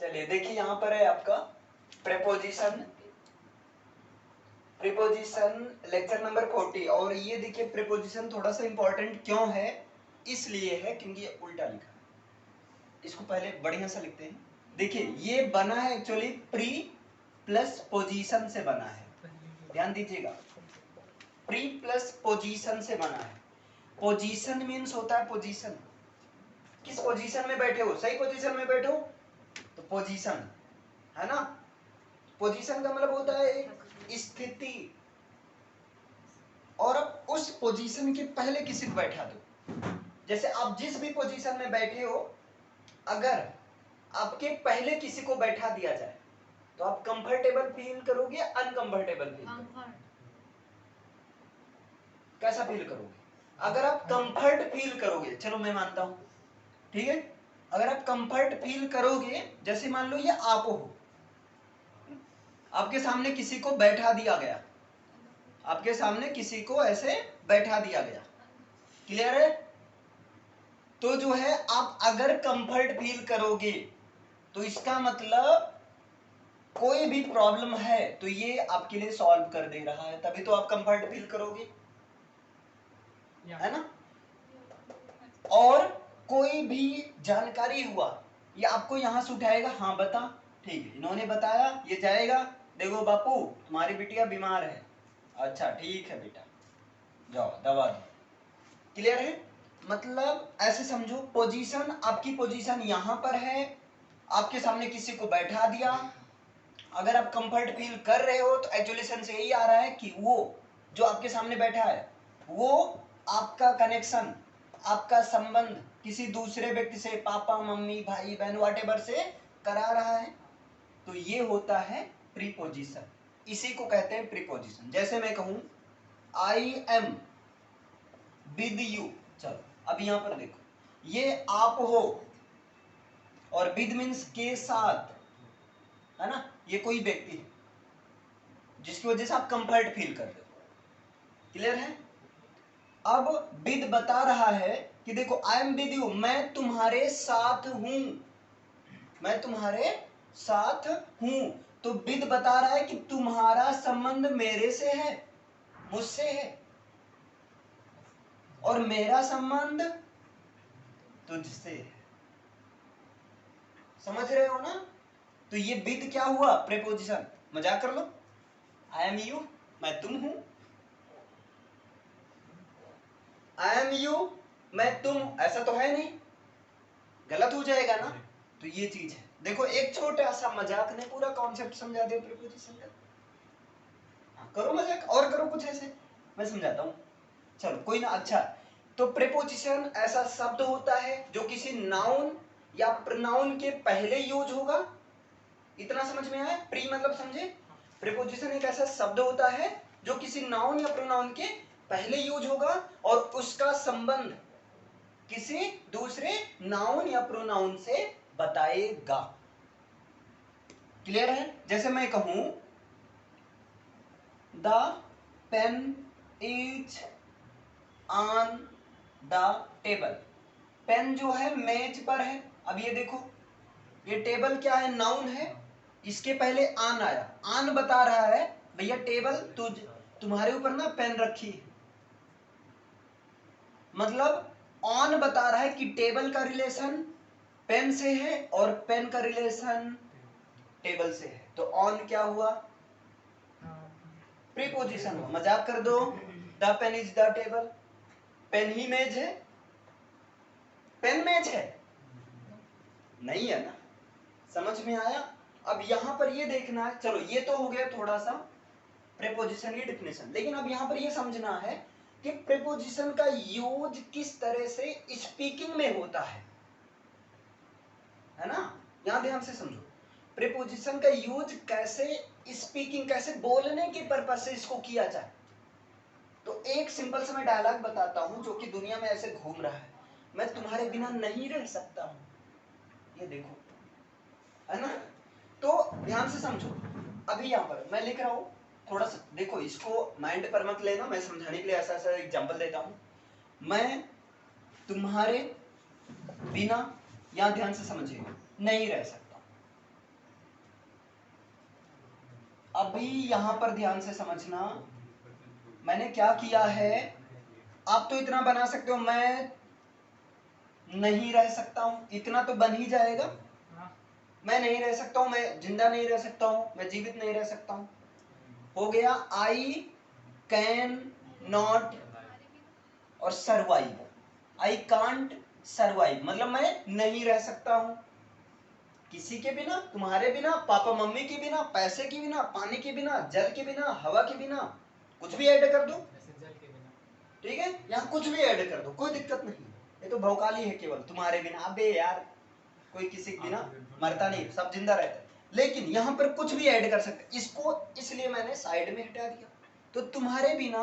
चलिए देखिए यहाँ पर है आपका प्रेपोजिशन, प्रीपोजिशन लेक्चर नंबर 40। और ये देखिए प्रीपोजिशन थोड़ा सा इंपॉर्टेंट क्यों है, इसलिए है क्योंकि ये उल्टा लिखा है। इसको पहले बढ़िया सा लिखते हैं। देखिए ये बना है एक्चुअली प्री प्लस पोजीशन से बना है, ध्यान दीजिएगा, प्री प्लस पोजीशन से बना है। पोजीशन मीन्स होता है पोजीशन, किस पोजीशन में बैठे हो, सही पोजीशन में बैठे हो तो पोजीशन है ना। पोजीशन का मतलब होता है एक स्थिति, और अब उस पोजीशन के पहले किसी को बैठा दो। जैसे आप जिस भी पोजीशन में बैठे हो, अगर आपके पहले किसी को बैठा दिया जाए तो आप कंफर्टेबल फील करोगे, अनकंफर्टेबल फील करोगे, कैसा फील करोगे? अगर आप कंफर्ट फील करोगे, चलो मैं मानता हूं, ठीक है, अगर आप कंफर्ट फील करोगे, जैसे मान लो ये आप हो, आपके सामने किसी को बैठा दिया गया, आपके सामने किसी को ऐसे बैठा दिया गया, क्लियर है? तो जो है आप अगर कंफर्ट फील करोगे तो इसका मतलब कोई भी प्रॉब्लम है तो ये आपके लिए सॉल्व कर दे रहा है, तभी तो आप कंफर्ट फील करोगे, है ना। और कोई भी जानकारी हुआ ये आपको यहां से उठाएगा, हाँ बता, ठीक है इन्होंने बताया, ये जाएगा, देखो बापू तुम्हारी बिटिया बीमार है, अच्छा ठीक है बेटा जाओ दवा दो, क्लियर है? मतलब ऐसे समझो, पोजीशन, आपकी पोजीशन यहां पर है, आपके सामने किसी को बैठा दिया, अगर आप कंफर्ट फील कर रहे हो तो एक्चुअली से यही आ रहा है कि वो जो आपके सामने बैठा है वो आपका कनेक्शन, आपका संबंध किसी दूसरे व्यक्ति से, पापा मम्मी भाई बहन व्हाटएवर से करा रहा है, तो ये होता है प्रीपोजिशन, इसी को कहते हैं प्रीपोजिशन। जैसे मैं कहूं आई एम विद यू, चलो अब यहां पर देखो, ये आप हो और विद मीन्स के साथ, है ना, ये कोई व्यक्ति है जिसकी वजह से आप कंफर्ट फील कर रहे हो, क्लियर है? अब विद बता रहा है कि देखो आई एम विद यू, मैं तुम्हारे साथ हूं, मैं तुम्हारे साथ हूं, तो विद बता रहा है कि तुम्हारा संबंध मेरे से है, मुझसे है, और मेरा संबंध तुझसे है, समझ रहे हो ना? तो ये विद क्या हुआ, प्रीपोजिशन, मजाक कर लो, आई एम यू, मैं तुम हूं, आई एम यू, मैं तुम, ऐसा तो है नहीं, गलत हो जाएगा ना, तो ये चीज है। देखो एक छोटा सा मजाक ने पूरा कॉन्सेप्ट समझा दिया प्रीपोजिशन का। करो मजाक और करो कुछ ऐसे, मैं समझाता हूं, चलो कोई ना। अच्छा, तो प्रीपोजिशन ऐसा शब्द होता है जो किसी नाउन या प्रोनाउन के पहले यूज होगा, इतना समझ में आया? प्री मतलब समझे, प्रीपोजिशन एक ऐसा शब्द होता है जो किसी नाउन या प्रोनाउन के पहले यूज होगा और उसका संबंध किसी दूसरे नाउन या प्रोनाउन से बताएगा, क्लियर है? जैसे मैं कहूं the pen is on the table, pen जो है मेज पर है, अब ये देखो ये टेबल क्या है, नाउन है, इसके पहले आन आया, आन बता रहा है भैया टेबल तुम्हारे ऊपर ना पेन रखी है, मतलब ऑन बता रहा है कि टेबल का रिलेशन पेन से है और पेन का रिलेशन टेबल से है, तो ऑन क्या हुआ, प्रीपोजिशन हुआ। मजाक कर दो, the pen is the table, pen ही मेज है, पेन मेज है नहीं है ना, समझ में आया? अब यहां पर ये देखना है, चलो ये तो हो गया थोड़ा सा प्रीपोजिशन की डिफिनेशन, लेकिन अब यहां पर ये समझना है कि प्रीपोजिशन का यूज किस तरह से स्पीकिंग में होता है ना, यहां ध्यान से समझो, प्रीपोजिशन का यूज कैसे स्पीकिंग, कैसे बोलने के पर्पज से इसको किया जाए। तो एक सिंपल सा मैं डायलॉग बताता हूं जो कि दुनिया में ऐसे घूम रहा है, मैं तुम्हारे बिना नहीं रह सकता हूं, ये देखो, है ना। तो ध्यान से समझो, अभी यहां पर मैं लिख रहा हूं, थोड़ा सा देखो, इसको माइंड पर मत लेना, मैं समझाने के लिए ऐसा ऐसा एग्जांपल देता हूं, मैं तुम्हारे बिना, यहां ध्यान से समझिए, नहीं रह सकता, अभी यहां पर ध्यान से समझना, मैंने क्या किया है, आप तो इतना बना सकते हो, मैं नहीं रह सकता हूं, इतना तो बन ही जाएगा। मैं नहीं रह सकता हूं, मैं जिंदा नहीं रह सकता हूं, मैं जीवित नहीं रह सकता हूं, हो गया। आई कैन नॉट और सर्वाइव, आई कांट सर्वाइव मतलब मैं नहीं रह सकता हूं, किसी के बिना, तुम्हारे बिना, पापा मम्मी के बिना, पैसे के बिना, पानी के बिना, जल के बिना, हवा के बिना, कुछ भी ऐड कर दो, ठीक है, यहाँ कुछ भी ऐड कर दो, कोई दिक्कत नहीं, ये तो भौकाली है केवल, तुम्हारे बिना। अबे यार, कोई किसी के बिना मरता नहीं, सब जिंदा रहता है, लेकिन यहाँ पर कुछ भी ऐड कर सकते, इसको इसलिए मैंने साइड में हटा दिया। तो तुम्हारे बिना,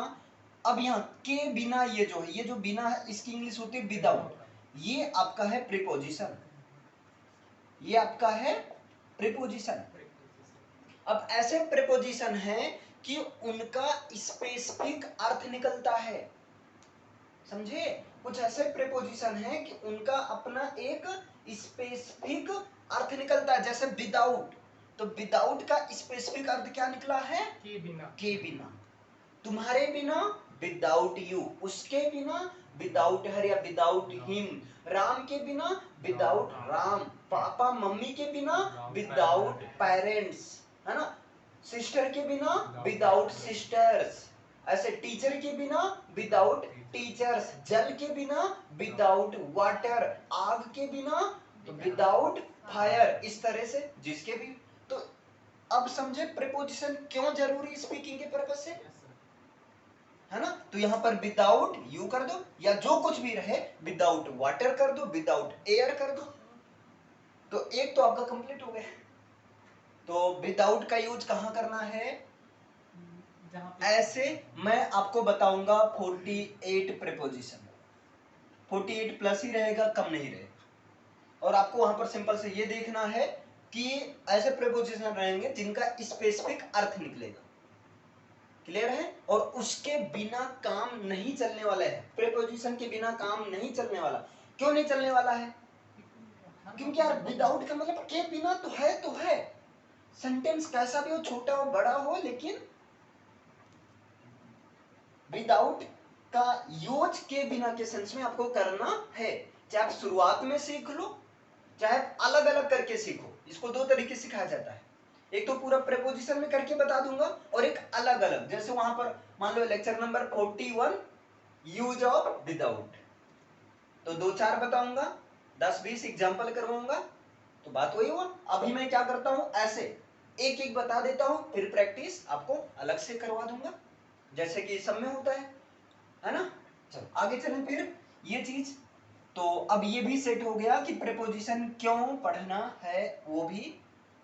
अब यहाँ के बिना, ये जो है, ये जो बिना है, इसकी इंग्लिश होती है विदाउट, ये आपका है प्रीपोजिशन, ये आपका है प्रीपोजिशन। अब ऐसे प्रीपोजिशन है कि उनका स्पेसिफिक अर्थ निकलता है, समझे, कुछ ऐसे प्रीपोजिशन है कि उनका अपना एक स्पेसिफिक अर्थ निकलता है, जैसे विदाउट, तो विदाउट का स्पेसिफिक अर्थ क्या निकला है, के बिना, तुम्हारे बिना विदाउट यू, उसके बिना विदाउट हर या विदाउट हिम, राम के बिना विदाउट राम, पापा मम्मी के बिना विदाउट पेरेंट्स, है ना, सिस्टर के बिना विदाउट सिस्टर्स, ऐसे टीचर के बिना विदाउट टीचर्स, जल के बिना विदाउट वाटर, आग के बिना विदाउट फायर, इस तरह से जिसके भी। तो अब समझे प्रीपोजिशन क्यों जरूरी स्पीकिंग के पर्पस से, है ना। तो यहां पर विदाउट यू कर दो, या जो कुछ भी रहे, विदाउट वाटर कर दो, विदाउट एयर कर दो, तो एक तो आपका कंप्लीट हो गया। तो विदाउट का यूज कहां करना है, ऐसे मैं आपको बताऊंगा 48 प्रीपोजिशन, 48 प्लस ही रहेगा, कम नहीं रहेगा, और आपको वहां पर सिंपल से ये देखना है कि ऐसे प्रीपोजिशन रहेंगे जिनका स्पेसिफिक अर्थ निकलेगा, क्लियर है, और उसके बिना काम नहीं चलने वाला है, प्रीपोजिशन के बिना काम नहीं चलने वाला। क्यों नहीं चलने वाला है, क्योंकि यार विदाउट का मतलब के बिना तो है, सेंटेंस कैसा भी हो, छोटा हो बड़ा हो, लेकिन विदाउट का यूज के बिना के सेंस में आपको करना है, चाहे आप शुरुआत में सीख लो, चाहे अलग अलग करके सीखो। इसको दो तरीके से सिखाया जाता है, एक तो पूरा प्रीपोजिशन में करके बता दूंगा, और एक अलग अलग, जैसे वहां पर मान लो lecture number 41 use of without, तो 2-4 बताऊंगा, 10-20 एग्जाम्पल करवाऊंगा, तो बात वही हुआ। अभी मैं क्या करता हूं, ऐसे एक एक बता देता हूं, फिर प्रैक्टिस आपको अलग से करवा दूंगा, जैसे कि सब में होता है ना। चलो आगे चलें फिर, ये चीज तो अब ये भी सेट हो गया कि प्रीपोजिशन क्यों पढ़ना है, वो भी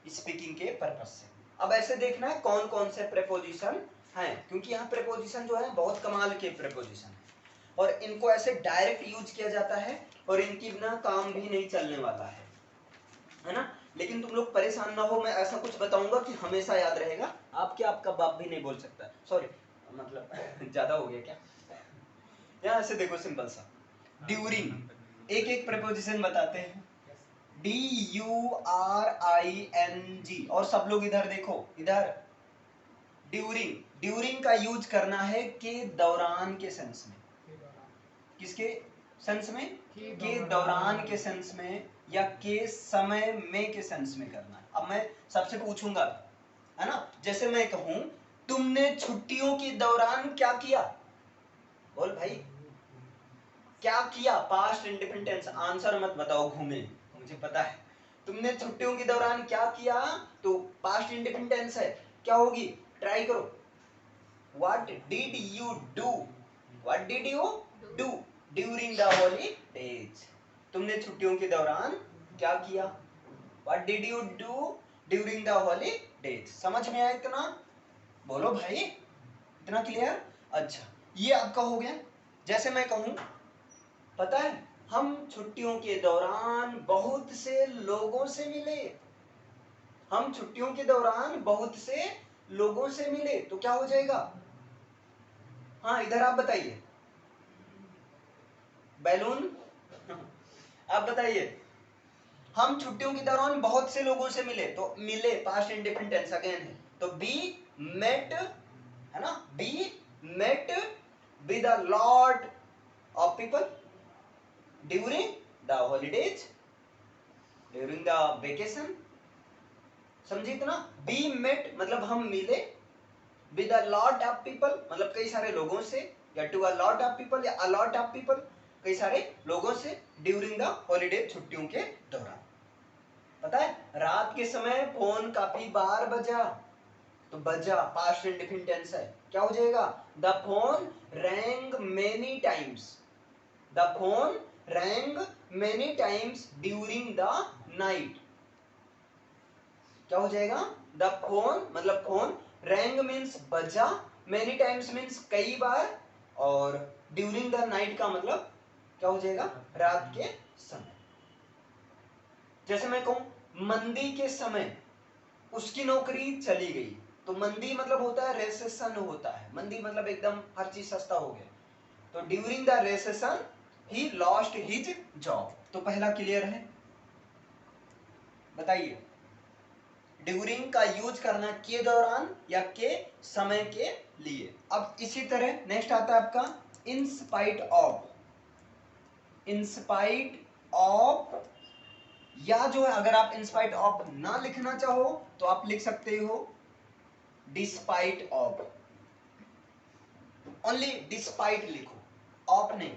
स्पीकिंग के पर्पस से। अब ऐसे देखना है कौन कौन से प्रीपोजिशन हैं, क्योंकि यहाँ प्रीपोजिशन जो है बहुत कमाल के प्रीपोजिशन है, और इनको ऐसे डायरेक्ट यूज किया जाता है, और इनके बिना काम भी नहीं चलने वाला है ना। लेकिन तुम लोग परेशान ना हो, मैं ऐसा कुछ बताऊंगा कि हमेशा याद रहेगा, आपका बाप भी नहीं बोल सकता, सॉरी मतलब ज्यादा हो गया क्या। यहाँ ऐसे देखो सिंपल सा, ड्यूरिंग, एक एक प्रीपोजिशन बताते हैं, DURING, और सब लोग इधर देखो, इधर ड्यूरिंग, ड्यूरिंग का यूज करना है के दौरान के सेंस में, किसके सेंस में, के दौरान के सेंस में, या के समय में के सेंस में करना है। अब मैं सबसे पूछूंगा, है ना, जैसे मैं कहूं तुमने छुट्टियों के दौरान क्या किया, बोल भाई क्या किया, पास्ट इंडिफिनिट टेंस, आंसर मत बताओ घूमे, मुझे पता है, तुमने छुट्टियों के दौरान क्या किया, तो पास्ट इंडिफिनिट टेंस है, क्या होगी, ट्राई करो, what did you do, what did you do during the holidays, तुमने छुट्टियों के दौरान क्या किया, what did you do during the holidays. समझ में आया इतना, बोलो भाई, इतना क्लियर। अच्छा ये आपका हो गया। जैसे मैं कहूं, पता है हम छुट्टियों के दौरान बहुत से लोगों से मिले, हम छुट्टियों के दौरान बहुत से लोगों से मिले, तो क्या हो जाएगा, हाँ इधर आप बताइए, बैलून आप बताइए, हम छुट्टियों के दौरान बहुत से लोगों से मिले, तो मिले पास्ट इंडिफिनिट टेंस अगेन है, तो बी मेट, है ना, be met with a lot of people during the holidays, during the vacation. समझी इतना? बी मेट मतलब हम मिले, with a lot of people मतलब कई सारे लोगों से, या to a lot of people या अ लॉट ऑफ पीपल, कई सारे लोगों से, ड्यूरिंग द हॉलीडे, छुट्टियों के दौरान। पता है रात के समय फोन काफी बार बजा, तो बजा पास्ट इंडेफिनिट टेंस है, क्या हो जाएगा? The phone wrong many times, the phone wrong many times during the night. क्या हो जाएगा? द फोन मतलब फोन, रैंग मीन्स बजा, मेनी टाइम्स मीन्स कई बार, और ड्यूरिंग द नाइट का मतलब क्या हो जाएगा? रात के समय। जैसे मैं कहूं मंदी के समय उसकी नौकरी चली गई, तो मंदी मतलब होता है रेसेशन होता है, मंदी मतलब एकदम हर चीज सस्ता हो गया, तो during the recession he lost his job. तो पहला क्लियर है? बताइए ड्यूरिंग का यूज करना के दौरान या के समय के लिए। अब इसी तरह नेक्स्ट आता है आपका इन spite of, in spite of, या जो है अगर आप इन स्पाइट ऑफ ना लिखना चाहो तो आप लिख सकते हो डिस्पाइट ऑफ, ओनली डिस्पाइट लिखो, ऑफ नहीं।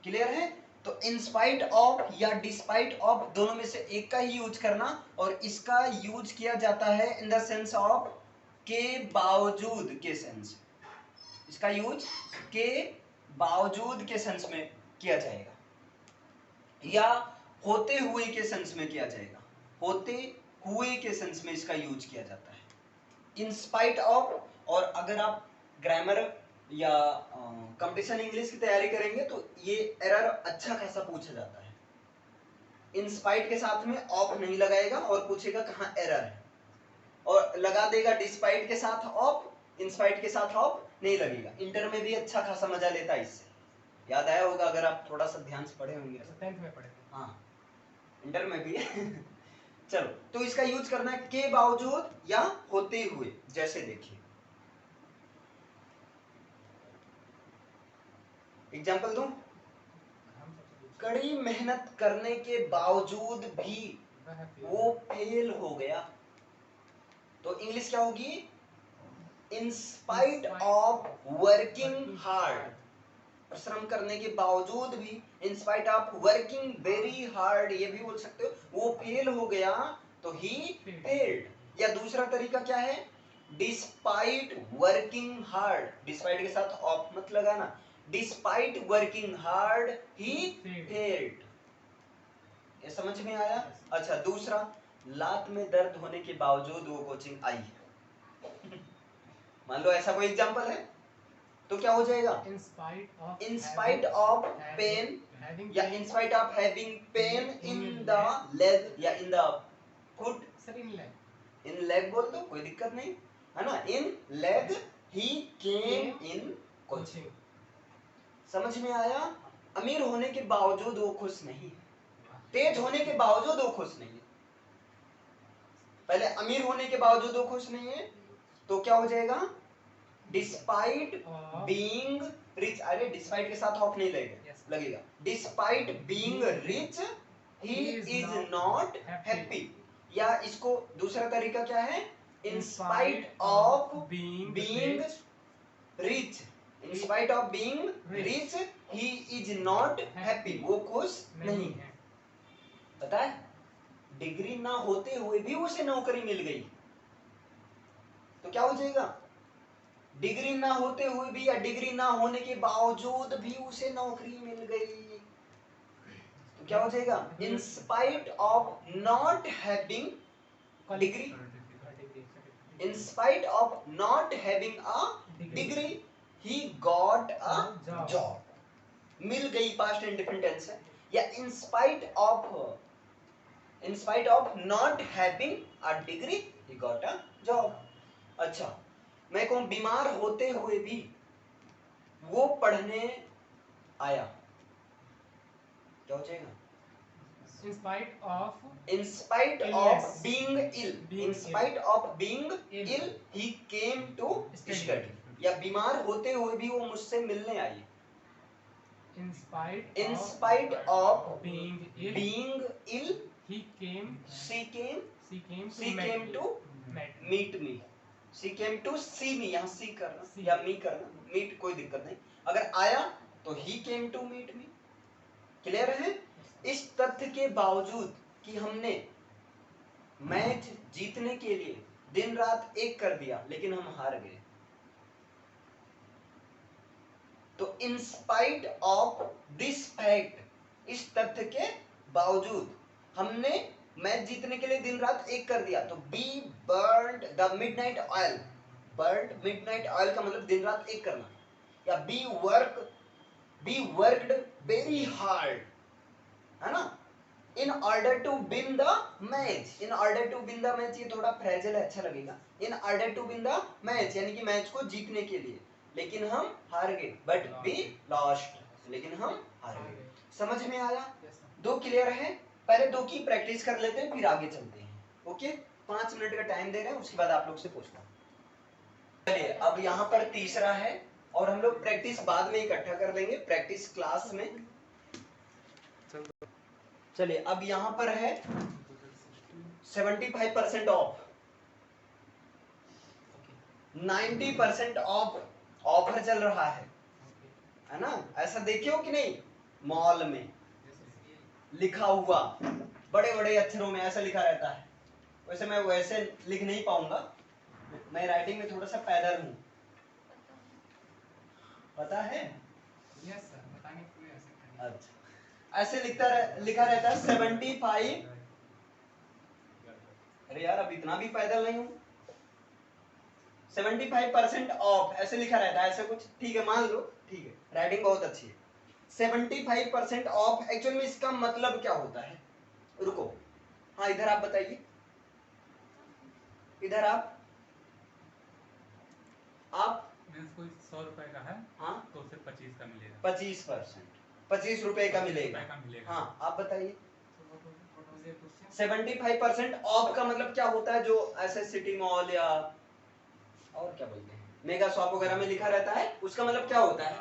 क्लियर है? तो इन स्पाइट ऑफ या डिस्पाइट ऑफ दोनों में से एक का ही यूज करना, और इसका यूज किया जाता है इन द सेंस ऑफ के बावजूद के सेंस, इसका यूज के बावजूद के सेंस में किया जाएगा, या होते हुए के सेंस में किया जाएगा, होते हुए के सेंस में इसका यूज किया जाता है इन स्पाइट ऑफ। और अगर आप ग्रामर या कंपटीशन इंग्लिश की तैयारी करेंगे तो ये एरर अच्छा खासा पूछा जाता है, इन स्पाइट के साथ में ऑफ नहीं लगाएगा और पूछेगा कहाँ एरर है, और लगा देगा डिस्पाइट के साथ ऑफ, इन स्पाइट के साथ ऑफ नहीं लगेगा। इंटर में भी अच्छा खासा मजा लेता है इससे, याद आया होगा अगर आप थोड़ा सा ध्यान से पढ़े होंगे, 10th में पढ़े थे। हाँ इंटर में भी चलो तो इसका यूज करना है के बावजूद या होते हुए। जैसे देखिए एग्जाम्पल दूं, कड़ी मेहनत करने के बावजूद भी वो फेल हो गया, तो इंग्लिश क्या होगी? इन स्पाइट ऑफ वर्किंग हार्ड, परिश्रम करने के बावजूद भी, इन spite of working very hard ये भी बोल सकते हो, वो फेल हो गया तो ही फेल्ड। या दूसरा तरीका क्या है? डिस्पाइट वर्किंग हार्ड, डिस्पाइट के साथ ऑफ मत लगाना, despite working hard he failed. ये समझ में आया? अच्छा दूसरा, लात में दर्द होने के बावजूद वो कोचिंग आई मान लो ऐसा कोई एग्जांपल है तो क्या हो जाएगा? इन स्पाइट ऑफ पेन, या in spite of having pain in the leg या in the foot, in leg बोल दो कोई दिक्कत नहीं है ना, इन leg he came in coaching. समझ में आया? अमीर होने के बावजूद वो खुश नहीं है, तेज होने के बावजूद वो खुश नहीं है, पहले अमीर होने के बावजूद वो खुश नहीं है, तो क्या हो जाएगा? डिस्पाइट बीइंग रिच, अरे डिस्पाइट के साथ ऑफ नहीं लगेगा, despite being rich he is not happy. या इसको दूसरा तरीका क्या है? इन spite of being rich, in spite of being rich he is not happy, वो खुश नहीं है। पता है डिग्री ना होते हुए भी उसे नौकरी मिल गई, तो क्या हो जाएगा? डिग्री ना होते हुए भी या डिग्री ना होने के बावजूद भी उसे नौकरी मिल गई, तो क्या हो जाएगा? In spite of not having degree, in spite of not having a degree he got a job, मिल गई पास्ट इंडेफिनिट टेंस है। या in spite of not having a degree he got a job. अच्छा मैं कहूं बीमार होते हुए भी वो पढ़ने आया, क्या हो जाएगा? In spite of In spite illness. of being ill, Being in spite of being Ill. ill, he came to Study. study. या बीमार होते हुए भी वो मुझसे मिलने आई. In spite In of spite of being ill, being ill, he came. she came She came to she meet came me. to Met me. meet me. She came to see me. यहाँ see करना See. या me करना, meet कोई दिक्कत नहीं. अगर आया तो he came to meet me. Clear है? इस तथ्य के बावजूद कि हमने मैच जीतने के लिए दिन रात एक कर दिया, लेकिन हम हार गए. तो इन स्पाइट ऑफ दिस फैक्ट, इस तथ्य के बावजूद हमने मैच जीतने के लिए दिन रात एक कर दिया. तो be burnt the midnight oil. Burnt midnight oil का मतलब दिन रात एक करना. या बी वर्कड वेरी हार्ड, है ना, in order to win the match. In order to win the match, ये थोड़ा फ्रेजल है, अच्छा लगेगा. In order to win the match यानी कि मैच को जीतने के लिए, लेकिन हम हार गए. बट वी लॉस्ट, लेकिन हम हार गए. समझ में आया? दो क्लियर है. पहले दो की प्रैक्टिस कर लेते हैं, फिर आगे चलते हैं. ओके, 5 मिनट का टाइम दे रहे हैं, उसके बाद आप लोग से पूछता हूं. चलिए, अब यहाँ पर तीसरा है और हम लोग प्रैक्टिस बाद में इकट्ठा कर लेंगे, प्रैक्टिस क्लास में. चलिए, अब यहाँ पर है 75% ऑफ, 90% ऑफ ऑफर चल रहा है ना. ऐसा देखे हो कि नहीं? मॉल में लिखा हुआ बड़े बड़े अक्षरों में ऐसा लिखा रहता है. वैसे मैं वैसे लिख नहीं पाऊंगा, मैं राइटिंग में थोड़ा सा पैदल हूँ, पता है? Yes sir, बताने के लिए ऐसे करेंगे. अच्छा, ऐसे लिखा रहता है 75. अरे यार, अब इतना भी पैदल नहीं हूँ. 75% ऑफ ऐसे लिखा रहता है, ऐसे कुछ. ठीक है, मान लो, ठीक है, राइटिंग बहुत अच्छी है. 75% ऑफ एक्चुअल में इसका मतलब क्या होता है? रुको, हाँ, इधर आप बताइए. इधर आप मींस कोई 100 रुपए का है, हाँ, तो उसे 25 का मिलेगा. 25%, 25 रुपए का मिलेगा. हाँ, आप बताइए. 75% ऑफ का मतलब क्या होता है? जो ऐसे सिटी मॉल या और क्या बोलते हैं, मेगा शॉप वगैरह में लिखा रहता है, उसका मतलब क्या होता है?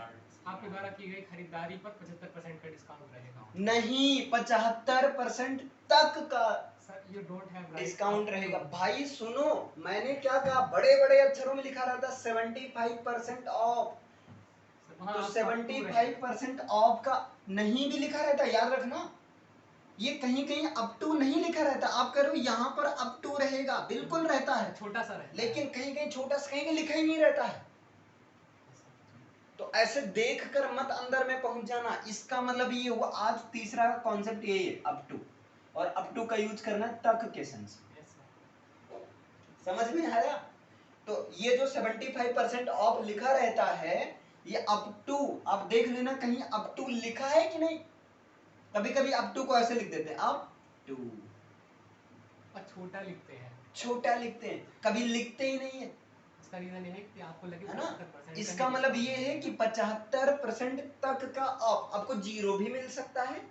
आपके द्वारा की गई खरीदारी पर 75% का डिस्काउंट रहेगा. नहीं, 75% तक का यू डोंट हैव डिस्काउंट रहेगा. भाई सुनो, मैंने क्या कहा? बड़े बड़े अक्षरों में लिखा रहता है 75% ऑफ. तो 75% ऑफ का नहीं भी लिखा रहता, याद रखना. ये कहीं कहीं अप टू नहीं लिखा रहता. आप करो यहाँ पर अप टू रहेगा, बिल्कुल रहता है, छोटा सा रहता, लेकिन कहीं कहीं छोटा सा, कहीं लिखा ही नहीं रहता है. तो ऐसे देखकर मत अंदर में पहुंच जाना. इसका मतलब ये हुआ, आज तीसरा कॉन्सेप्ट यही है, अप टू. और अप टू का यूज करना तक के सेंस. समझ में आया? तो ये जो 75% ऑफ लिखा रहता है, ये अप टू, आप देख लेना कहीं अप टू लिखा है कि नहीं. कभी कभी अप टू को ऐसे लिख देते हैं, अप टू, और छोटा लिखते हैं, छोटा लिखते हैं, कभी लिखते ही नहीं है. इसका रीजन ये है कि आपको लगे, है ना? इसका मतलब ये है कि 75% तक का ऑफ. आपको जीरो भी मिल सकता है.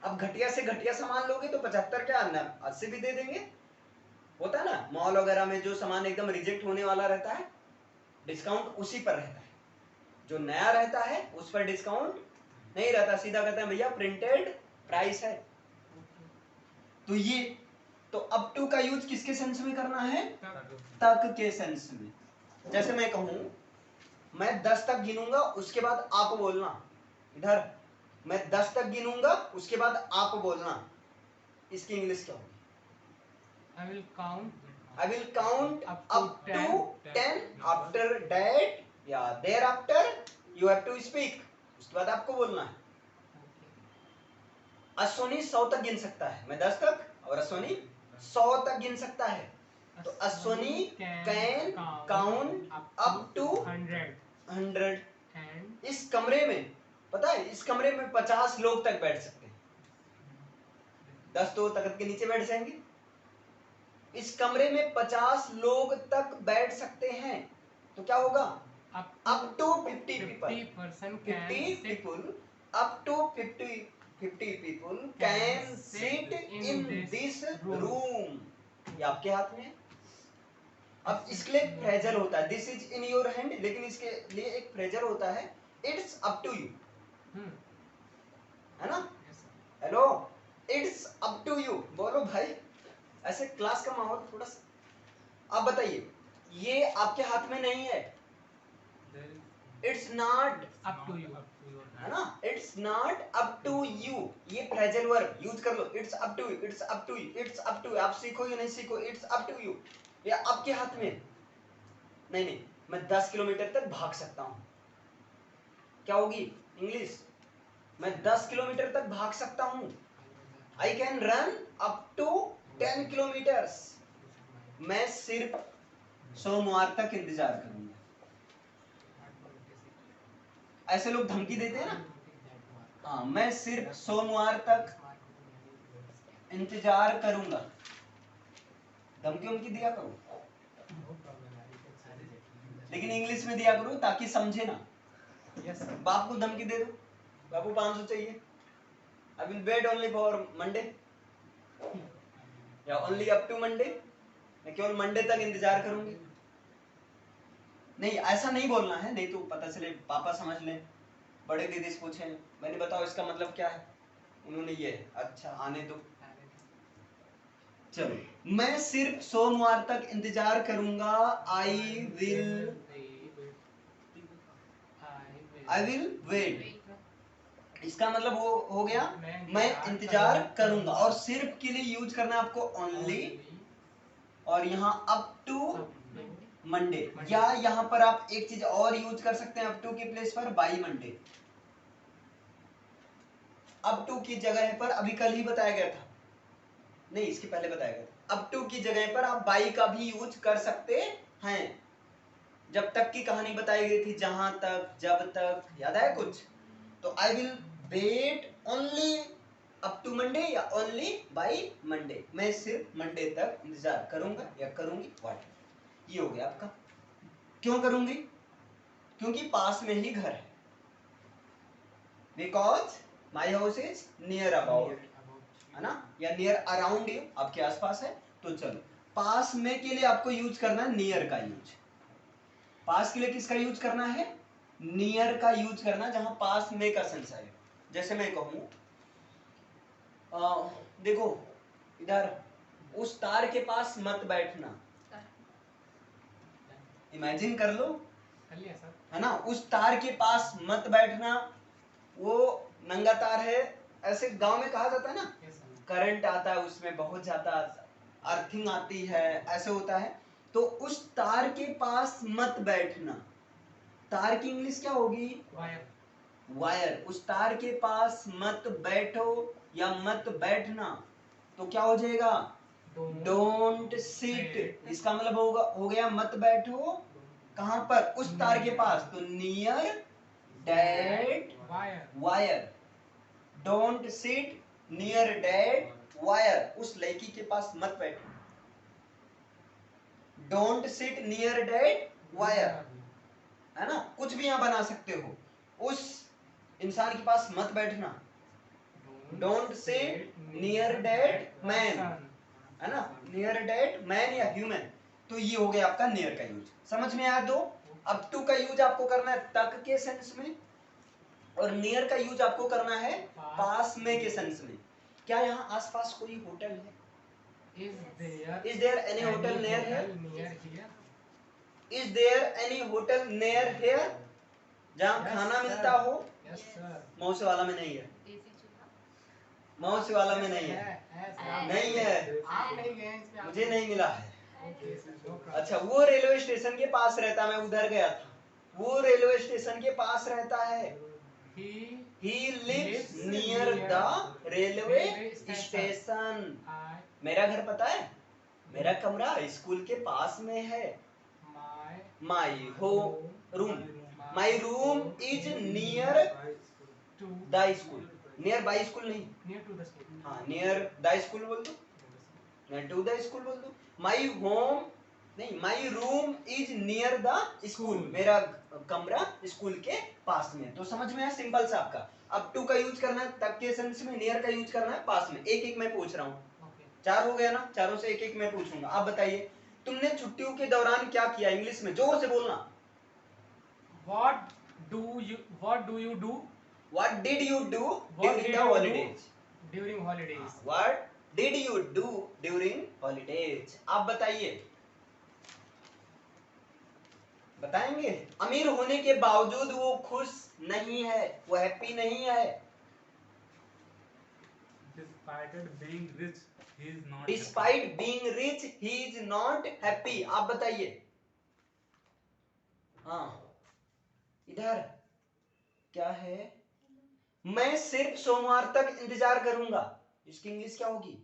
अब घटिया से घटिया सामान लोगे तो 75 क्या, 80 भी दे देंगे. होता है ना, मॉल वगैरह में जो सामान एकदम रिजेक्ट होने वाला रहता है, डिस्काउंट उसी पर रहता है. जो नया रहता है उस पर डिस्काउंट नहीं रहता, सीधा कहते हैं भैया प्रिंटेड प्राइस है. तो ये, तो अप टू का यूज किसके सेंस में करना है? तक के सेंस में. जैसे मैं कहूं, मैं 10 तक गिनूंगा, उसके बाद आप बोलना. इधर मैं 10 तक गिनूंगा, उसके बाद आप बोलना. इसकी इंग्लिश क्या होगी? I will count up to 10. After that या thereafter you have to speak. उसके बाद आपको बोलना है. अश्वनी 100 तक गिन सकता है, मैं 10 तक, और अश्वनी 100 तक गिन सकता है. तो Ashwani can count up to 100. इस कमरे में, पता है, इस कमरे में 50 लोग तक बैठ सकते हैं. 10 तो तख्त के नीचे बैठ जाएंगे. इस कमरे में 50 लोग तक बैठ सकते हैं. तो क्या होगा? Up to 50 people. 50 people, up to 50 50 people can sit in this room। ये आपके हाथ में है। अब इसके लिए फ्रेजल होता है, this is in your hand, लेकिन इसके लिए एक फ्रेजल होता है, इट्स अप टू यू, है ना? Hello, it's up to you बोलो भाई, ऐसे क्लास का माहौल थोड़ा सा। आप बताइए, ये आपके हाथ में नहीं है, it's not up to you, है ना, it's not up to you, ये फ्रेजल वर्ब यूज कर लो, it's up to you, it's up to you, it's up to you. आप सीखो या नहीं सीखो, इट्स अप टू यू, ये आपके हाथ में नहीं। नहीं, मैं 10 किलोमीटर तक भाग सकता हूं, क्या होगी इंग्लिश? मैं 10 किलोमीटर तक भाग सकता हूं, I can run up to 10 kilometres. मैं सिर्फ सोमवार तक इंतजार करूंगा। ऐसे लोग धमकी देते हैं ना, हाँ, मैं सिर्फ सोमवार तक इंतजार करूंगा। धमकी उमकी दिया करो, लेकिन इंग्लिश में दिया करो ताकि समझे ना। बाप को धमकी दे दो, बाबू 500 चाहिए, I will wait only for Monday या ओनली अप टू मंडे, मैं केवल मंडे तक इंतजार करूंगी। नहीं, ऐसा नहीं बोलना है, नहीं तो पता चले पापा समझ ले, बड़े दीदी से पूछे, मैंने बताओ इसका मतलब क्या है, उन्होंने ये, अच्छा आने दो। चलो, मैं सिर्फ सोमवार तक इंतजार करूंगा, आई विल वेट। इसका मतलब वो हो गया, मैं इंतजार करूंगा, और सिर्फ के लिए यूज करना है आपको ओनली, और यहाँ अप टू मंडे, या यहाँ पर आप एक चीज और यूज कर सकते हैं अप टू के प्लेस पर, बाई मंडे। अप टू की जगह पर अभी कल ही बताया गया था, नहीं इसके पहले बताया गया था, अप टू की जगह पर आप बाई का भी यूज कर सकते हैं। जब तक की कहानी बताई गई थी, जहां तक, जब तक, याद है कुछ? तो I will wait only up to Monday या ओनली बाई मंडे, मैं सिर्फ मंडे तक इंतजार करूंगा या करूंगी, व्हाट, ये हो गया आपका। क्यों करूंगी? क्योंकि पास में ही घर है, because my house is near about, है ना, या नियर अराउंड यू, आपके आसपास है। तो चलो, पास में के लिए आपको यूज करना है नियर का यूज। पास के लिए किसका यूज करना है? नियर का यूज करना, जहां पास में का सेंस आए। जैसे मैं कहूं, देखो इधर, उस तार के पास मत बैठना, इमेजिन कर लो, है ना, उस तार के पास मत बैठना, वो नंगा तार है, ऐसे गांव में कहा जाता है ना, करंट आता है उसमें बहुत ज्यादा, अर्थिंग आती है, ऐसे होता है। तो उस तार के पास मत बैठना, तार की इंग्लिश क्या होगी? वायर। वायर, उस तार के पास मत बैठो या मत बैठना, तो क्या हो जाएगा? Don't sit. इसका मतलब होगा, हो गया मत बैठो कहां पर? उस तार के पास, तो near that wire. Don't sit near that wire, उस लड़की के पास मत बैठो। Don't sit near that wire, है ना, कुछ भी यहां बना सकते हो, उस इंसान के पास मत बैठना। Don't sit near that man, है ना, नियर दैट मैन या ह्यूमन। तो ये हो गया आपका नियर का यूज, समझ में आया? दो, अप टू का यूज आपको करना है तक के सेंस में, और नियर का यूज आपको करना है पास में के सेंस में। क्या यहाँ आसपास कोई होटल है? Is there any hotel near here? Is there any hotel near here? जहाँ खाना मिलता हो? मौसे वाला में नहीं है, मौसे वाला में नहीं है, नहीं है, मुझे नहीं मिला है। अच्छा, वो रेलवे स्टेशन के पास रहता, मैं उधर गया था, वो रेलवे स्टेशन के पास रहता है। He lives near the railway station. मेरा घर पता है, मेरा कमरा स्कूल के पास में है। My room, my room is near the school. Near by school नहीं, हाँ near the school बोल दो, near to the school बोल दो। My home नहीं, my room is near the school, मेरा कमरा स्कूल के पास में। तो समझ में आया, सिंपल सा आपका। अप टू का यूज करना है तक के सेंस में, नियर का यूज करना है पास में। एक एक मैं पूछ रहा हूँ, Okay. 4 हो गया ना, चारों से एक एक मैं पूछूंगा। आप बताइए तुमने छुट्टियों के दौरान क्या किया, इंग्लिश में जोर से बोलना। What do you do? What did you do What during did the you holidays? do during holidays? What did you do during holidays? आप बताइए, बताएंगे। अमीर होने के बावजूद वो खुश नहीं है, वो हैप्पी नहीं है। Despite being rich, he is not Despite being rich, he is not happy. आप बताइए। हाँ, इधर क्या है? मैं सिर्फ सोमवार तक इंतजार करूंगा, इसकी इंग्लिश क्या होगी?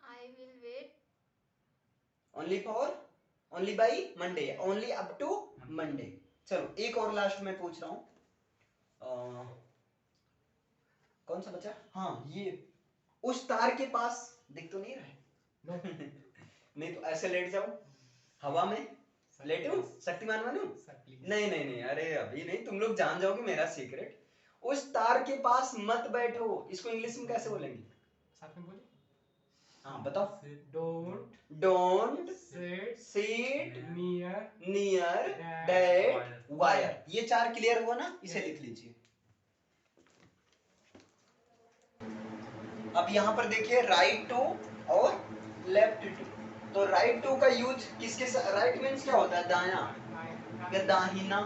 I will wait. only by Monday, only up to Monday। चलो एक और लास्ट में पूछ रहा हूँ, कौन सा बचा? हाँ ये, उस तार के पास दिख तो नहीं रहा है? No. नहीं तो ऐसे लेट जाओ हवा में, लेटूं, शक्तिमान बनूं? Sir, please. नहीं नहीं नहीं, अरे अभी नहीं, तुम लोग जान जाओगे मेरा सीक्रेट। उस तार के पास मत बैठो, इसको इंग्लिश में कैसे बोलेंगे? साथ में बोलिए। हाँ बताओ। Don't sit sit near near that that wire। ये 4 क्लियर हुआ ना, इसे लिख लीजिए। अब यहाँ पर देखिए राइट टू और लेफ्ट टू। तो राइट टू का यूज किसके साथ? राइट मीन्स क्या होता है? दायां या दाहिना,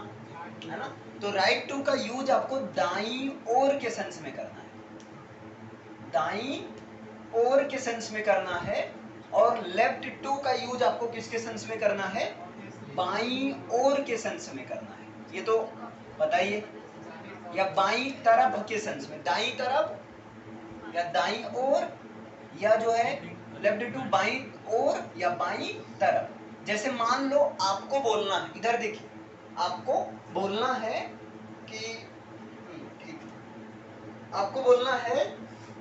है ना? तो राइट टू का यूज आपको दाईं ओर के सेंस में करना है, दाईं ओर के सेंस में करना है। और लेफ्ट टू का यूज आपको किसके सेंस में करना है? बाईं ओर के सेंस में करना है। ये तो बताइए, या बाईं तरफ के सेंस में, दाईं तरफ या दाईं ओर, या जो है लेफ्ट टू बाईं ओर या बाईं तरफ। जैसे मान लो आपको बोलना है, इधर देखिए, आपको बोलना है कि ठीक, आपको बोलना है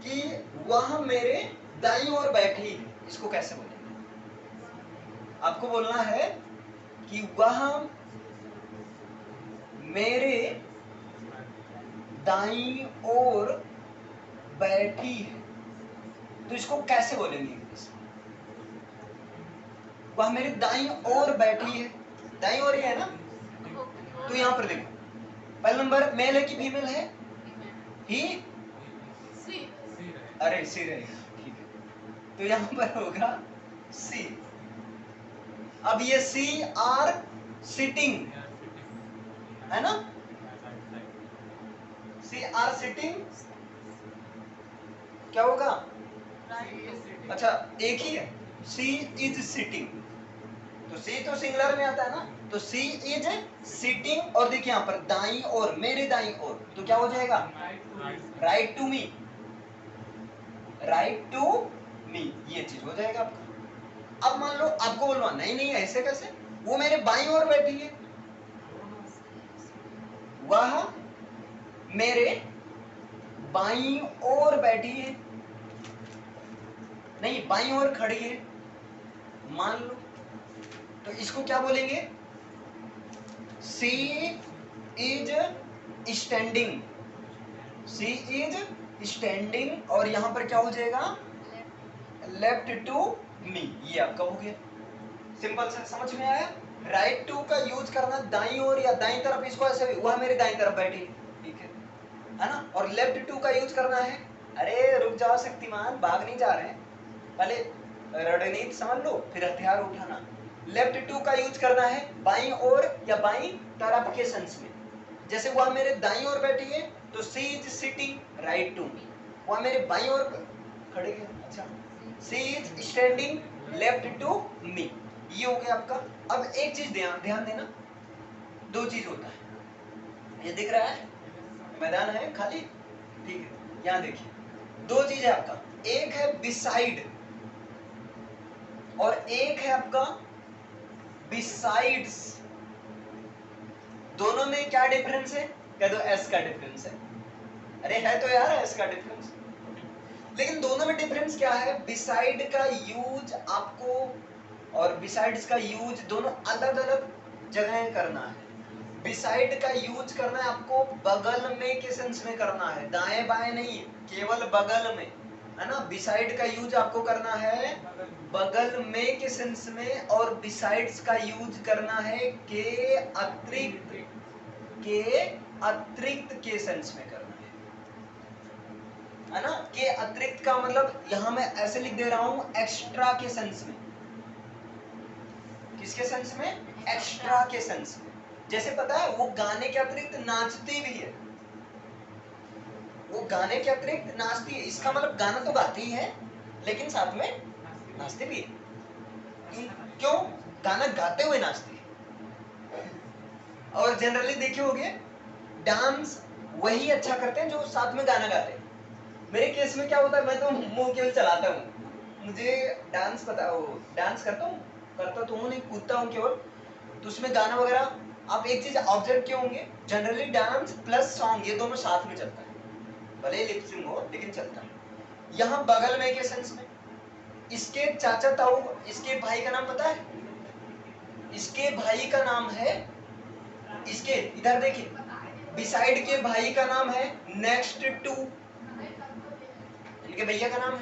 कि वह मेरे दाईं ओर बैठी है, इसको कैसे बोलेंगे? आपको बोलना है कि वह मेरे दाईं ओर बैठी है, तो इसको कैसे बोलेंगे इंग्लिश में? वह मेरे दाईं ओर बैठी है, दाईं ओर ही है ना? तो यहां पर देखो, पहला नंबर मेल है कि फीमेल है? ही, See. अरे सी रहेगा, ठीक है। तो यहां पर होगा सी। अब ये सी आर सिटिंग है ना? सी आर सिटिंग क्या होगा? अच्छा एक ही है, सी इज सिटिंग। तो सी तो सिंगुलर में आता है ना, तो सी इज सिटिंग। और देखिए यहाँ पर दाईं ओर, मेरे दाईं ओर, तो क्या हो जाएगा? Write to me, write to me, ये चीज हो जाएगा आपका। अब मान लो आपको बोलवा, नहीं नहीं ऐसे कैसे, वो मेरे बाईं ओर बैठी है, वह मेरे बाईं ओर बैठी है, नहीं बाईं ओर खड़ी है, मान लो। तो इसको क्या बोलेंगे? She is standing, she is standing. और यहां पर क्या हो जाएगा? लेफ्ट टू मी, ये आपका हो गया। सिंपल से समझ में आया? राइट टू का यूज करना दाईं ओर या दाईं तरफ, इसको ऐसे भी, वह मेरे दाईं तरफ बैठी, ठीक है ना? और लेफ्ट टू का यूज करना है, अरे रुक जाओ शक्तिमान, भाग नहीं जा रहे हैं, पहले रणनीति समझ लो फिर हथियार उठाना। लेफ्ट टू का यूज करना है बाईं ओर या बाईं तरफ के सेंस में। जैसे वह मेरे दाईं ओर बैठी है, तो she is sitting right to me, वह मेरे बाईं ओर खड़े हैं, अच्छा, she is standing left to me, ये हो गया आपका। अब एक चीज ध्यान देना, दो चीज होता है, ये दिख रहा है मैदान है खाली, ठीक है, यहां देखिए दो चीज है आपका, एक है बिसाइड और एक है आपका बिसाइड्स। दोनों में क्या डिफरेंस है? कह दो एस का डिफरेंस है। अरे है तो यार एस का डिफरेंस, लेकिन दोनों में डिफरेंस क्या है? बिसाइड का यूज आपको और बिसाइड्स का यूज दोनों अलग अलग जगह करना है। बिसाइड का यूज करना है आपको बगल में के सेंस में करना है, दाएं बाएं नहीं, केवल बगल में, है ना। बिसाइड का यूज आपको करना है बगल में के सेंस में, और बिसाइड्स का यूज करना है के अतिरिक्त के सेंस में करना है ना। के अतिरिक्त का मतलब यहां मैं ऐसे लिख दे रहा हूं एक्स्ट्रा के सेंस में। किसके सेंस में? एक्स्ट्रा के सेंस में। जैसे पता है वो गाने के अतिरिक्त नाचती भी है, वो गाने के अतिरिक्त नाचती है, इसका मतलब गाना तो गाती ही है लेकिन साथ में नाचती भी है। क्यों? गाना गाते हुए नाचती है। और जनरली देखे होंगे डांस वही अच्छा करते हैं जो साथ में गाना गाते हैं। मेरे केस में क्या होता है, मैं तो मुंह केवल चलाता हूँ, मुझे डांस पता हो, डांस करता तो हूँ नहीं, कूदता हूँ केवल, तो उसमें गाना वगैरह। आप एक चीज ऑब्जर्व किए होंगे, जनरली डांस प्लस सॉन्ग ये दोनों साथ में चलता है, भले लिप सिंक हो लेकिन चलता है। यहाँ बगल में के सेंस में, इसके चाचा ताऊ, इसके भाई का नाम पता है? इसके भाई का नाम है, इसके इधर देखिए, बिसाइड के भाई का नाम है नेक्स्ट टू, इनके भैया का नाम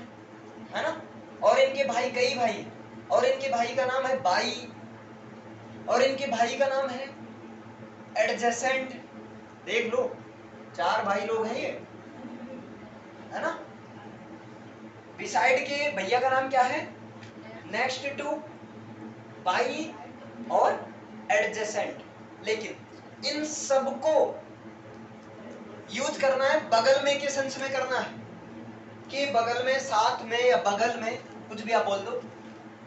है ना। और इनके भाई कई भाई हैं, और इनके भाई का नाम है बाई, और इनके भाई का नाम है एडजेसेंट। देख लो 4 भाई लोग हैं ये, है ना। बिसाइड के भैया का नाम क्या है? नेक्स्ट टू, बाई और एडजेसेंट। लेकिन इन सबको यूज करना है बगल में के सेंस में करना है, कि बगल में, साथ में या बगल में, कुछ भी आप बोल दो,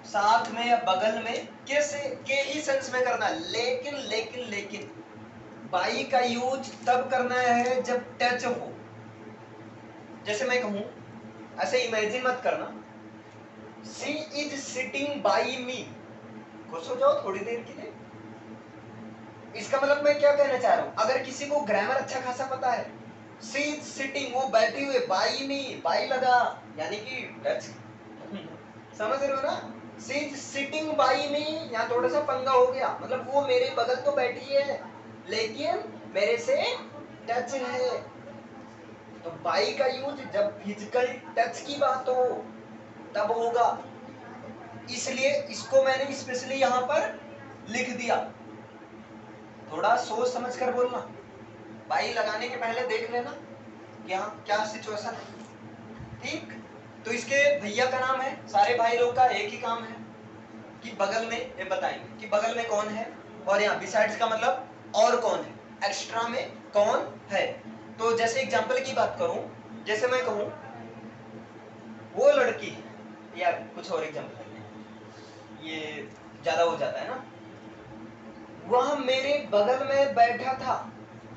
साथ में या बगल में के ही सेंस में करना है। लेकिन बाई का यूज तब करना है जब टच हो। जैसे मैं कहूं, ऐसे इमेजिन मत करना, शी इज सिटिंग बाई मी, खुश हो जाओ थोड़ी देर के लिए। इसका मतलब मैं क्या कहना चाह रहा हूं, अगर किसी को ग्रामर अच्छा खासा पता है, शी इज सिटिंग, वो बैठी हुई, बाई मी, बाई लगा यानी कि टच, समझ रहे हो ना। शी इज सिटिंग बाई मी, यहाँ थोड़ा सा पंगा हो गया, मतलब वो मेरे बगल तो बैठी है लेकिन मेरे से टच है। तो बाई का यूज जब फिजिकल टच की बात हो तब होगा, इसलिए इसको मैंने स्पेशली यहां पर लिख दिया। थोड़ा सोच समझ कर बोलना, बाई लगाने के पहले देख लेना कि हाँ क्या सिचुएशन है, ठीक। तो इसके भैया का नाम है, सारे भाई लोग का एक ही काम है कि बगल में, ये बताएंगे कि बगल में कौन है, और यहाँ बिसाइड्स का मतलब और कौन है, एक्स्ट्रा में कौन है। तो जैसे एग्जांपल की बात करूं, जैसे मैं कहूं वो लड़की है, यार कुछ और एग्जांपल करते हैं, ये ज्यादा हो जाता है ना। वह मेरे बगल में बैठा था,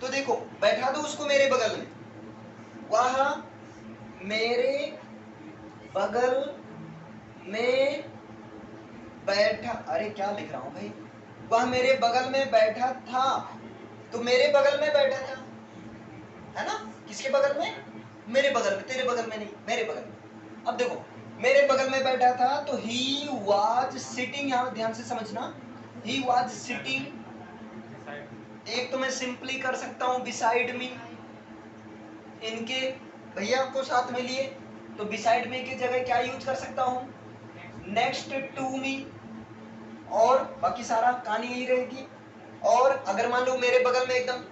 तो देखो बैठा दो उसको मेरे बगल में, वह मेरे बगल में बैठा, अरे क्या लिख रहा हूं भाई, वह मेरे बगल में बैठा था, तो मेरे बगल में बैठा था, है ना। किसके बगल में? मेरे बगल में, तेरे बगल में नहीं, मेरे बगल में। अब देखो मेरे बगल में बैठा था, तो ही वाज सिटिंग, यहां ध्यान से समझना, ही वाज सिटिंग। एक तो मैं सिंपली कर सकता हूं बिसाइड मी, इनके भैया को साथ में लिए, तो बिसाइड मी की जगह क्या यूज कर सकता हूं? नेक्स्ट टू मी, और बाकी सारा कहानी यही रहेगी। और अगर मान लो मेरे बगल में एकदम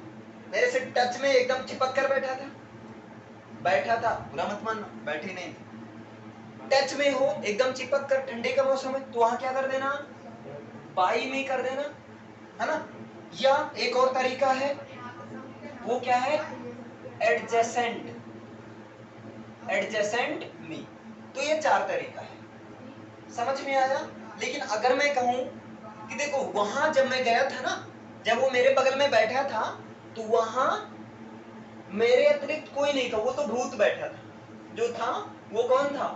मेरे से टच में एकदम चिपक कर बैठा था, बुरा मत मानना, बैठे नहीं थे, टच में हो एकदम चिपक कर, ठंडे का मौसम है, तो वहां क्या कर देना? बाई में कर देना, है ना। या एक और तरीका है, वो क्या है? एडजेसेंट मी। तो ये 4 तरीका है, समझ में आया। लेकिन अगर मैं कहूं कि देखो वहां जब मैं गया था ना, जब वो मेरे बगल में बैठा था, तो वहां मेरे अतिरिक्त कोई नहीं था, वो तो भूत बैठा था, जो था वो कौन था?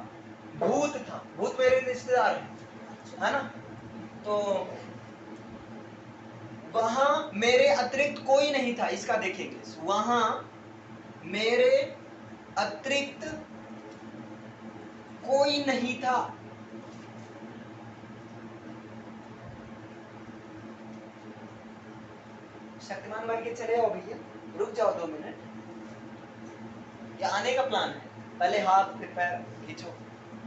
भूत था, भूत मेरे रिश्तेदार है ना। तो वहां मेरे अतिरिक्त कोई नहीं था, इसका देखेंगे, वहां मेरे अतिरिक्त कोई नहीं था, शक्तिमान बन के चले आओ भैया, रुक जाओ 2 मिनट। या आने का प्लान है, पहले हाथ फिर पैर खींचो।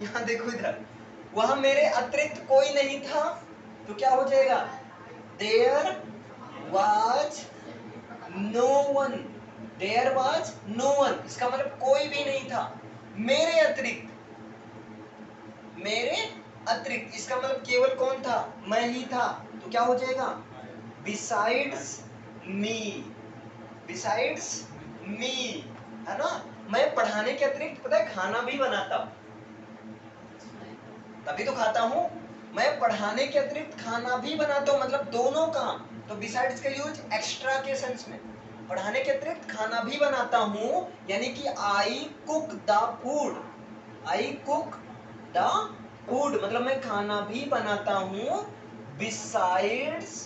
यहाँ देखो इधर, वहां मेरे अतिरिक्त कोई नहीं था, तो क्या हो जाएगा? There was no one, there was no one, इसका मतलब कोई भी नहीं था मेरे अतिरिक्त, मेरे अतिरिक्त, इसका मतलब केवल कौन था? मैं ही था, तो क्या हो जाएगा? बिसाइड्स मी, बिसाइड्स मी, है ना। मैं पढ़ाने के अतिरिक्त पता है खाना भी बनाता हूं, तभी तो खाता हूं। मैं पढ़ाने के अतिरिक्त खाना भी बनाता हूं, मतलब दोनों काम। तो बिसाइड्स का यूज एक्स्ट्रा के सेंस में, पढ़ाने के अतिरिक्त खाना भी बनाता हूं, यानी कि I cook the food, I cook the food, मतलब मैं खाना भी बनाता हूं बिसाइड्स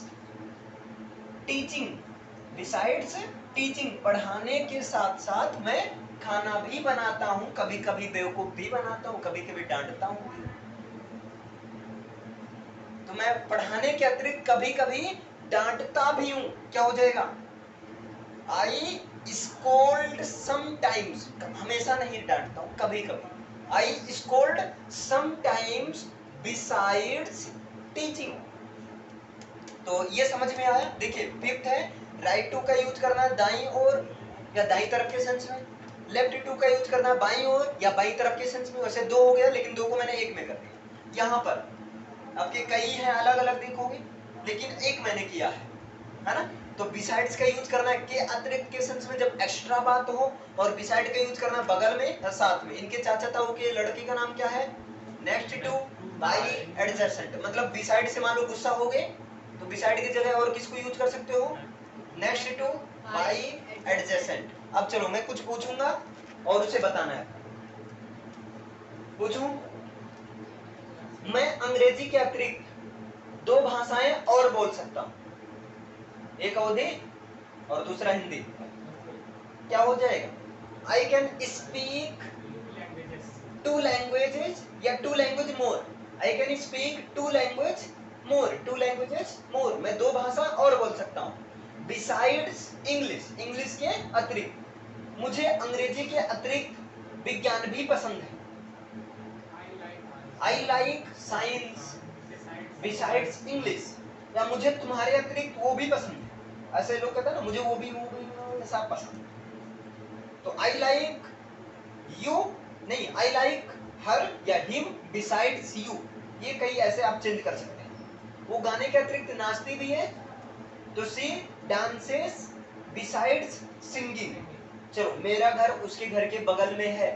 टीचिंग, बिसाइड्स टीचिंग, पढ़ाने के साथ साथ मैं खाना भी बनाता हूं, कभी कभी बेवकूफ भी बनाता हूं, कभी कभी डांटता हूं। तो मैं पढ़ाने के अतिरिक्त कभी कभी डांटता भी हूं, क्या हो जाएगा? आई स्कोल्ड समटाइम्स, हमेशा नहीं डांटता हूं, कभी कभी। आई स्कोल्ड समटाइम्स बिसाइड्स टीचिंग। तो ये समझ में आया। देखिए फिफ्थ है राइट टू का यूज करना है दाईं ओर या दाईं तरफ के सेंस में, लेफ्ट टू का यूज करना है बाईं ओर या बाईं तरफ के सेंस में। वैसे 2 हो गया, लेकिन 2 को मैंने एक में कर दिया। यहाँ पर आपके कई हैं अलग अलग देखोगे, लेकिन एक मैंने किया है ना। तो बिसाइड्स का यूज करना है के अतिरिक्त के सेंस में जब एक्स्ट्रा बात हो, और बिसाइड का यूज करना है बगल में या साथ में। इनके चाचा ताऊ के लड़के का नाम क्या है? Next to, by, adjacent. मतलब बिसाइड से मान लो गुस्सा हो गए, तो बिसाइड की जगह और किसको यूज कर सकते हो? Next to, by, adjacent. अब चलो मैं कुछ पूछूंगा और उसे बताना है। पूछूं? मैं अंग्रेजी के अतिरिक्त 2 भाषाएं और बोल सकता हूं, एक अवधि और दूसरा हिंदी। क्या हो जाएगा? आई कैन स्पीक 2 लैंग्वेजेस या 2 language more. I can speak 2 language more, 2 languages more. मैं 2 भाषा और बोल सकता हूं बिसाइड्स इंग्लिश, इंग्लिश के अतिरिक्त। मुझे अंग्रेजी के अतिरिक्त विज्ञान भी पसंद है। I like science besides English, या मुझे तुम्हारे अतिरिक्त वो भी पसंद है। ऐसे लोग कहते हैं ना, मुझे वो भी सब पसंद है। तो आई लाइक यू नहीं, आई लाइक हर या हिम बिसाइड्स यू, ये कई ऐसे आप चेंज कर सकते हैं। वो गाने के अतिरिक्त नाचती भी है, तो सी डांसेस बिसाइड्स सिंगिंग। चलो मेरा घर उसके घर के बगल में है।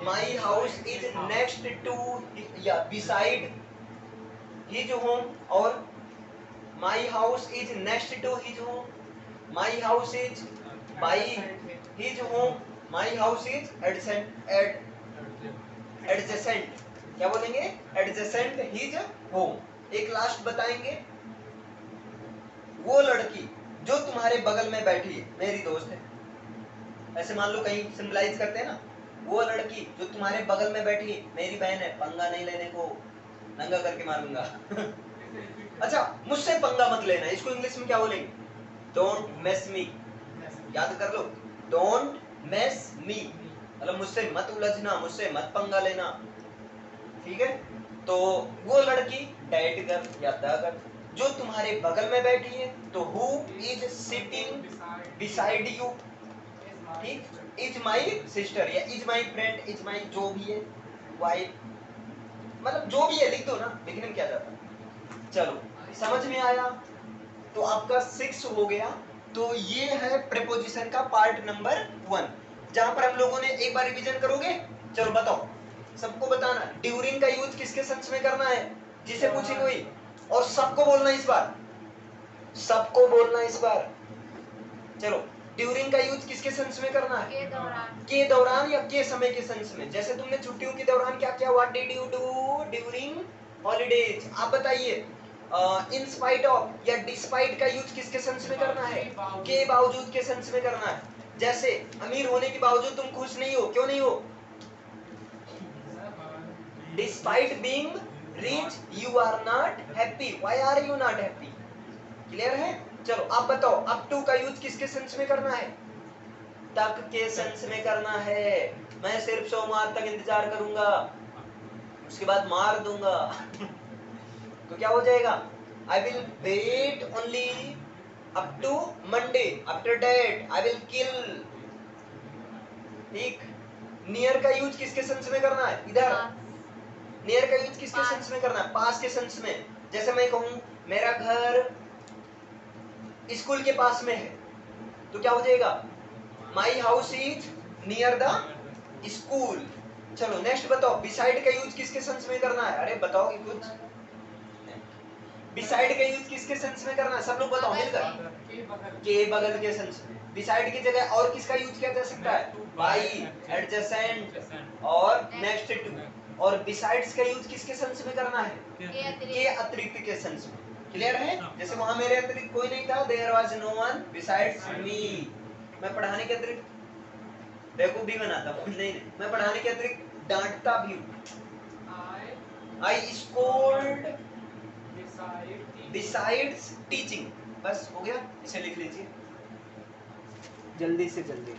My house is next to या बिसाइड हिज होम, और my house is next to his home. My house is by his home. My house is adjacent, क्या बोलेंगे? Adjacent his home. एक लास्ट बताएंगे। वो लड़की जो तुम्हारे बगल में बैठी है मेरी दोस्त है, ऐसे मान लो कहीं सिंबलाइज करते हैं ना। वो लड़की जो तुम्हारे बगल में बैठी है मेरी बहन है, पंगा नहीं लेने को, नंगा करके मारूंगा। अच्छा मुझसे पंगा मत लेना, इसको इंग्लिश में क्या बोलेंगे? डोंट मेस मी, याद कर लो, डोंट मेस मी, मतलब मुझसे मत उलझना, मुझसे मत पंगा लेना, ठीक है। तो वो लड़की डेट गर्ल या द गर्ल जो तुम्हारे बगल में बैठी है, तो who is sitting beside you, ठीक, इज माई सिस्टर या is my friend, is my जो भी है, वाइफ, मतलब जो भी है लिख दो ना, लिखने में क्या जाता है। चलो समझ में आया? तो आपका 6 हो गया। तो ये है प्रीपोजिशन का पार्ट नंबर 1, जहां पर हम लोगों ने एक बार रिवीजन करोगे। चलो बताओ, सबको बताना ड्यूरिंग का यूज किसके सेंस में करना है, जिसे पूछे कोई, और सबको बोलना इस बार, सबको बोलना इस बार। चलो ड्यूरिंग का यूज किसके सेंस में करना है? के दौरान या के समय के सेंस में। जैसे तुमने छुट्टियों के दौरान क्या किया, what did you do during holidays. आप बताइए इन स्पाइट ऑफ या डिस्पाइट का यूज किसके सेंस में करना है? के बावजूद के सेंस में करना है। जैसे अमीर होने के बावजूद तुम खुश नहीं हो, क्यों नहीं हो? Despite being rich you are not happy, why are you not happy? Clear है? चलो आप बताओ, अप टू का यूज किसके सेंस में करना है? तक के सेंस में करना है। मैं सिर्फ सोमवार तक इंतजार करूंगा, उसके बाद मार दूंगा। तो क्या हो जाएगा? I will wait only up to Monday, after that I will kill. ठीक। नियर का यूज किसके सेंस में करना है? इधर नियर का यूज किसके सेंस में करना है? पास के सेंस में। जैसे मैं कहूं मेरा घर स्कूल के पास में है, तो क्या हो जाएगा? माई house is near the school. चलो नेक्स्ट बताओ, बिसाइड का यूज किसके सेंस में करना है? अरे बताओगे कुछ? बिसाइड का यूज किसके सेंस में करना है? सब लोग बताओ मिलकर। के बगल के सेंस में। बिसाइड की जगह और किसका यूज किया जा सकता है? बाई, एडजेसेंट और नेक्स्ट टू। और बिसाइड्स का यूज किसके सेंस में करना है? के अतिरिक्त के सेंस में। क्लियर है? जैसे वहां मेरे अतिरिक्त कोई नहीं था, there was no one besides me. मैं पढ़ाने के अतिरिक्त बेवकूफी बनाता हूं, नहीं मैं पढ़ाने के अतिरिक्त डांटता भी हूं। आई स्कोल्ड बिसाइड्स टीचिंग। बस हो गया, इसे लिख लीजिए जल्दी से जल्दी।